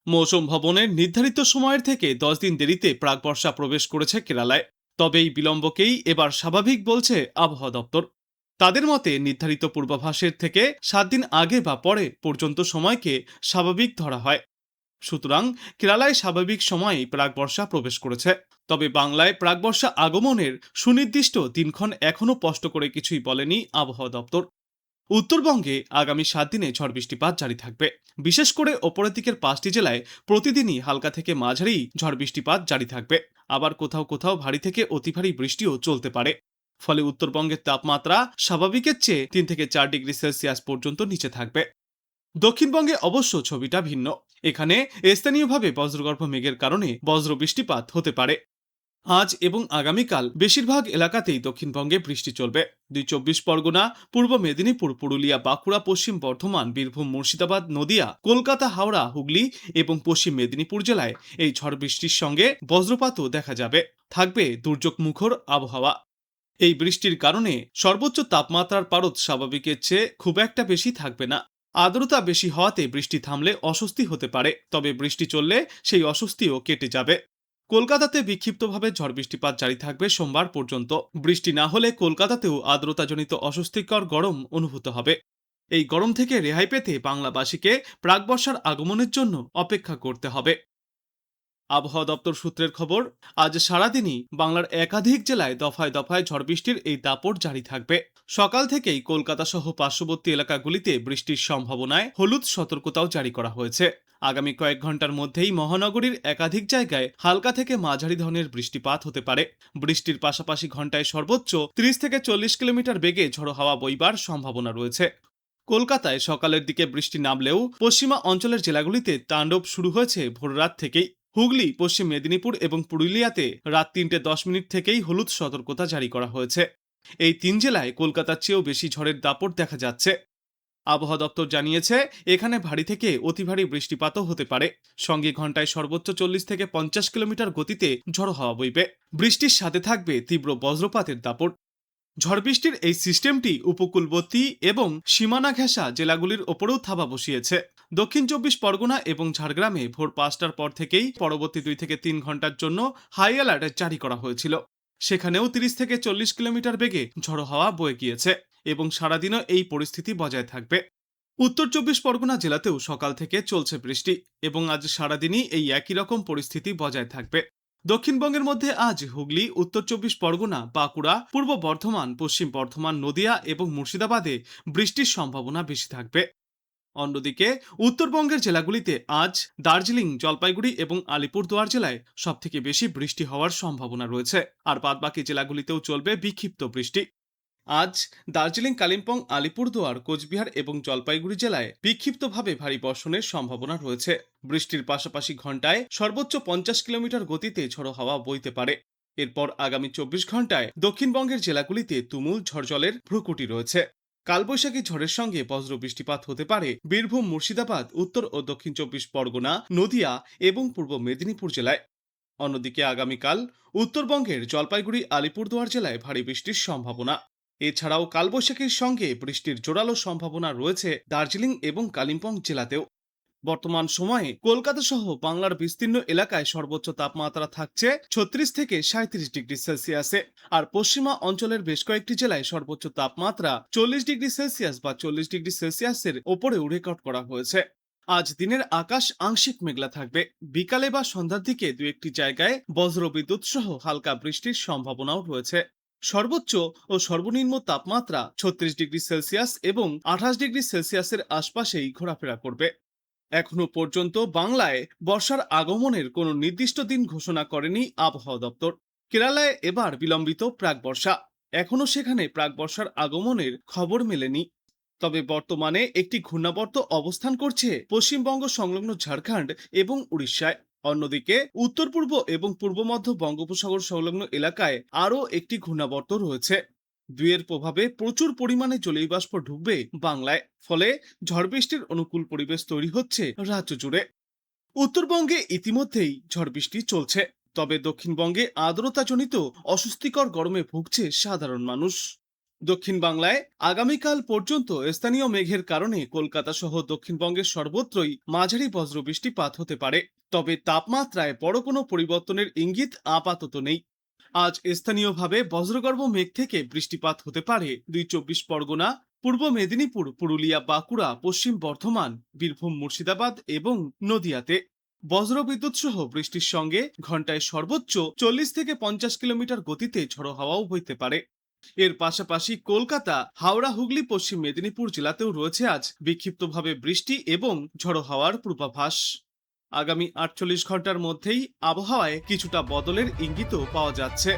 মৌসুম ভবনের নির্ধারিত সময়ের থেকে 10 দিন দেরিতে প্রাক-বর্ষা প্রবেশ করেছে কেরালায়। তবে এই বিলম্বকেই এবার স্বাভাবিক বলছে আবহাওয়া দপ্তর। তাদের মতে নির্ধারিত পূর্বাভাসের থেকে 7 দিন আগে বা পরে পর্যন্ত সময়কে স্বাভাবিক ধরা হয়। সুতরাং কেরালায় স্বাভাবিক সময়েই প্রাক-বর্ষা প্রবেশ করেছে। তবে বাংলায় প্রাক-বর্ষা আগমনের সুনির্দিষ্ট দিনক্ষণ এখনও স্পষ্ট করে কিছুই বলেনি আবহাওয়া দপ্তর। উত্তরবঙ্গে আগামী 7 দিনে ঝড় বৃষ্টিপাত জারি থাকবে। বিশেষ করে ওপরের দিকের 5টি জেলায় প্রতিদিনই হালকা থেকে মাঝারি ঝড় বৃষ্টিপাত জারি থাকবে। আবার কোথাও কোথাও ভারী থেকে অতি ভারী বৃষ্টিও চলতে পারে। ফলে উত্তরবঙ্গের তাপমাত্রা স্বাভাবিকের চেয়ে 3 থেকে 4 ডিগ্রি সেলসিয়াস পর্যন্ত নিচে থাকবে। দক্ষিণবঙ্গে অবশ্য ছবিটা ভিন্ন। এখানে স্থানীয়ভাবে বজ্রগর্ভ মেঘের কারণে বজ্র বৃষ্টিপাত হতে পারে। আজ এবং আগামীকাল বেশিরভাগ এলাকাতেই দক্ষিণবঙ্গে বৃষ্টি চলবে। 24 পরগনা, পূর্ব মেদিনীপুর, পুরুলিয়া, বাঁকুড়া, পশ্চিম বর্ধমান, বীরভূম, মুর্শিদাবাদ, নদিয়া, কলকাতা, হাওড়া, হুগলি এবং পশ্চিম মেদিনীপুর জেলায় এই ঝড় বৃষ্টির সঙ্গে বজ্রপাতও দেখা যাবে। থাকবে দুর্যোগ মুখর আবহাওয়া। এই বৃষ্টির কারণে সর্বোচ্চ তাপমাত্রার পারদ স্বাভাবিকের চেয়ে খুব একটা বেশি থাকবে না। আর্দ্রতা বেশি হওয়াতে বৃষ্টি থামলে অস্বস্তি হতে পারে, তবে বৃষ্টি চললে সেই অস্বস্তিও কেটে যাবে। কলকাতাতে বিক্ষিপ্তভাবে ঝড় বৃষ্টিপাত জারি থাকবে সোমবার পর্যন্ত। বৃষ্টি না হলে কলকাতাতেও আর্দ্রতাজনিত অস্বস্তিকর গরম অনুভূত হবে। এই গরম থেকে রেহাই পেতে বাংলাবাসীকে প্রাকবর্ষার আগমনের জন্য অপেক্ষা করতে হবে। আবহাওয়া দপ্তর সূত্রের খবর, আজ সারাদিনই বাংলার একাধিক জেলায় দফায় দফায় ঝড় বৃষ্টির এই দাপট জারি থাকবে। সকাল থেকেই কলকাতা সহ পার্শ্ববর্তী এলাকাগুলিতে বৃষ্টির সম্ভাবনায় হলুদ সতর্কতাও জারি করা হয়েছে। আগামী কয়েক ঘন্টার মধ্যেই মহানগরীর একাধিক জায়গায় হালকা থেকে মাঝারি ধরনের বৃষ্টিপাত হতে পারে। বৃষ্টির পাশাপাশি ঘন্টায় সর্বোচ্চ 30 থেকে 40 কিলোমিটার বেগে ঝড়ো হাওয়া বইবার সম্ভাবনা রয়েছে। কলকাতায় সকালের দিকে বৃষ্টি নামলেও পশ্চিমা অঞ্চলের জেলাগুলিতে তাণ্ডব শুরু হয়েছে ভোররাত থেকেই। হুগলি, পশ্চিম মেদিনীপুর এবং পুরুলিয়াতে রাত 3:10 থেকেই হলুদ সতর্কতা জারি করা হয়েছে। এই 3 জেলায় কলকাতার চেয়েও বেশি ঝড়ের দাপট দেখা যাচ্ছে। আবহাওয়া দপ্তর জানিয়েছে, এখানে ভারী থেকে অতি ভারী বৃষ্টিপাতও হতে পারে। সঙ্গে ঘন্টায় সর্বোচ্চ 40 থেকে 50 কিলোমিটার গতিতে ঝড়ো হাওয়া বইবে। বৃষ্টির সাথে থাকবে তীব্র বজ্রপাতের দাপট। ঝড় বৃষ্টির এই সিস্টেমটি উপকূলবর্তী এবং সীমানা ঘেঁষা জেলাগুলির ওপরেও থাবা বসিয়েছে। দক্ষিণ 24 পরগনা এবং ঝাড়গ্রামে ভোর 5টার পর থেকেই পরবর্তী 2 থেকে 3 ঘন্টার জন্য হাই অ্যালার্ট জারি করা হয়েছিল। সেখানেও 30 থেকে 40 কিলোমিটার বেগে ঝড়ো হাওয়া বয়ে গিয়েছে এবং সারাদিনও এই পরিস্থিতি বজায় থাকবে। উত্তর 24 পরগনা জেলাতেও সকাল থেকে চলছে বৃষ্টি এবং আজ সারাদিনই এই একই রকম পরিস্থিতি বজায় থাকবে। দক্ষিণবঙ্গের মধ্যে আজ হুগলি, উত্তর 24 পরগনা, বাঁকুড়া, পূর্ব বর্ধমান, পশ্চিম বর্ধমান, নদিয়া এবং মুর্শিদাবাদে বৃষ্টির সম্ভাবনা বেশি থাকবে। অন্যদিকে উত্তরবঙ্গের জেলাগুলিতে আজ দার্জিলিং, জলপাইগুড়ি এবং আলিপুরদুয়ার জেলায় সবথেকে বেশি বৃষ্টি হওয়ার সম্ভাবনা রয়েছে। আর বাদবাকি জেলাগুলিতেও চলবে বিক্ষিপ্ত বৃষ্টি। আজ দার্জিলিং, কালিম্পং, আলিপুরদুয়ার, কোচবিহার এবং জলপাইগুড়ি জেলায় বিক্ষিপ্তভাবে ভারী বর্ষণের সম্ভাবনা রয়েছে। বৃষ্টির পাশাপাশি ঘন্টায় সর্বোচ্চ 50 কিলোমিটার গতিতে ঝড়ো হাওয়া বইতে পারে। এরপর আগামী 24 ঘন্টায় দক্ষিণবঙ্গের জেলাগুলিতে তুমুল ঝড়জলের ভ্রুকুটি রয়েছে। কালবৈশাখী ঝড়ের সঙ্গে বজ্র বৃষ্টিপাত হতে পারে বীরভূম, মুর্শিদাবাদ, উত্তর ও দক্ষিণ 24 পরগনা, নদিয়া এবং পূর্ব মেদিনীপুর জেলায়। অন্যদিকে আগামীকাল উত্তরবঙ্গের জলপাইগুড়ি, আলিপুরদুয়ার জেলায় ভারী বৃষ্টির সম্ভাবনা। এছাড়াও কালবৈশাখীর সঙ্গে বৃষ্টির জোরালো সম্ভাবনা রয়েছে দার্জিলিং এবং কালিম্পং জেলাতেও। বর্তমান সময়ে কলকাতা সহ বাংলার বিস্তীর্ণ এলাকায় সর্বোচ্চ তাপমাত্রা থাকছে 36 থেকে 37 ডিগ্রি সেলসিয়াসে। আর পশ্চিমা অঞ্চলের বেশ কয়েকটি জেলায় সর্বোচ্চ তাপমাত্রা 40 ডিগ্রি সেলসিয়াস বা 40 ডিগ্রি সেলসিয়াসের ওপরেও রেকর্ড করা হয়েছে। আজ দিনের আকাশ আংশিক মেঘলা থাকবে। বিকালে বা সন্ধ্যার দিকে দু একটি জায়গায় বজ্রবিদ্যুৎ সহ হালকা বৃষ্টির সম্ভাবনাও রয়েছে। সর্বোচ্চ ও সর্বনিম্ন তাপমাত্রা 36 ডিগ্রি সেলসিয়াস এবং 28 ডিগ্রি সেলসিয়াসের আশপাশেই ঘোরাফেরা করবে। এখনো পর্যন্ত বাংলায় বর্ষার আগমনের কোনো নির্দিষ্ট দিন ঘোষণা করেনি আবহাওয়া দপ্তর। কেরালায় এবার বিলম্বিত প্রাক বর্ষা। এখনো সেখানে প্রাক বর্ষার আগমনের খবর মেলেনি। তবে বর্তমানে একটি ঘূর্ণাবর্ত অবস্থান করছে পশ্চিমবঙ্গ সংলগ্ন ঝাড়খণ্ড এবং উড়িষ্যায়। অন্যদিকে উত্তর পূর্ব এবং পূর্ব মধ্য বঙ্গোপসাগর সংলগ্ন এলাকায় আরও একটি ঘূর্ণাবর্ত রয়েছে। দুইয়ের প্রভাবে প্রচুর পরিমাণে জলীয় বাষ্প ঢুকবে বাংলায়। ফলে ঝড় বৃষ্টির অনুকূল পরিবেশ তৈরি হচ্ছে রাজ্য জুড়ে। উত্তরবঙ্গে ইতিমধ্যেই ঝড় বৃষ্টি চলছে। তবে দক্ষিণবঙ্গে আর্দ্রতাজনিত অস্বস্তিকর গরমে ভুগছে সাধারণ মানুষ। দক্ষিণ বাংলায় আগামীকাল পর্যন্ত স্থানীয় মেঘের কারণে কলকাতা সহ দক্ষিণবঙ্গের সর্বত্রই মাঝারি বজ্রবৃষ্টিপাত হতে পারে, তবে তাপমাত্রায় বড় কোনো পরিবর্তনের ইঙ্গিত আপাতত নেই। আজ স্থানীয়ভাবে বজ্রগর্ভ মেঘ থেকে বৃষ্টিপাত হতে পারে 2 চব্বিশ পরগনা, পূর্ব মেদিনীপুর, পুরুলিয়া, বাঁকুড়া, পশ্চিম বর্ধমান, বীরভূম, মুর্শিদাবাদ এবং নদিয়াতে। বজ্রবিদ্যুৎ সহ বৃষ্টির সঙ্গে ঘন্টায় সর্বোচ্চ 40 থেকে 50 কিলোমিটার গতিতে ঝড়ো হাওয়াও বইতে পারে। এর পাশাপাশি কলকাতা, হাওড়া, হুগলি, পশ্চিম মেদিনীপুর জেলাতেও রয়েছে আজ বিক্ষিপ্তভাবে বৃষ্টি এবং ঝড়ো হাওয়ার পূর্বাভাস। আগামী 48 ঘন্টার মধ্যেই আবহাওয়ায় কিছুটা বদলের ইঙ্গিতও পাওয়া যাচ্ছে।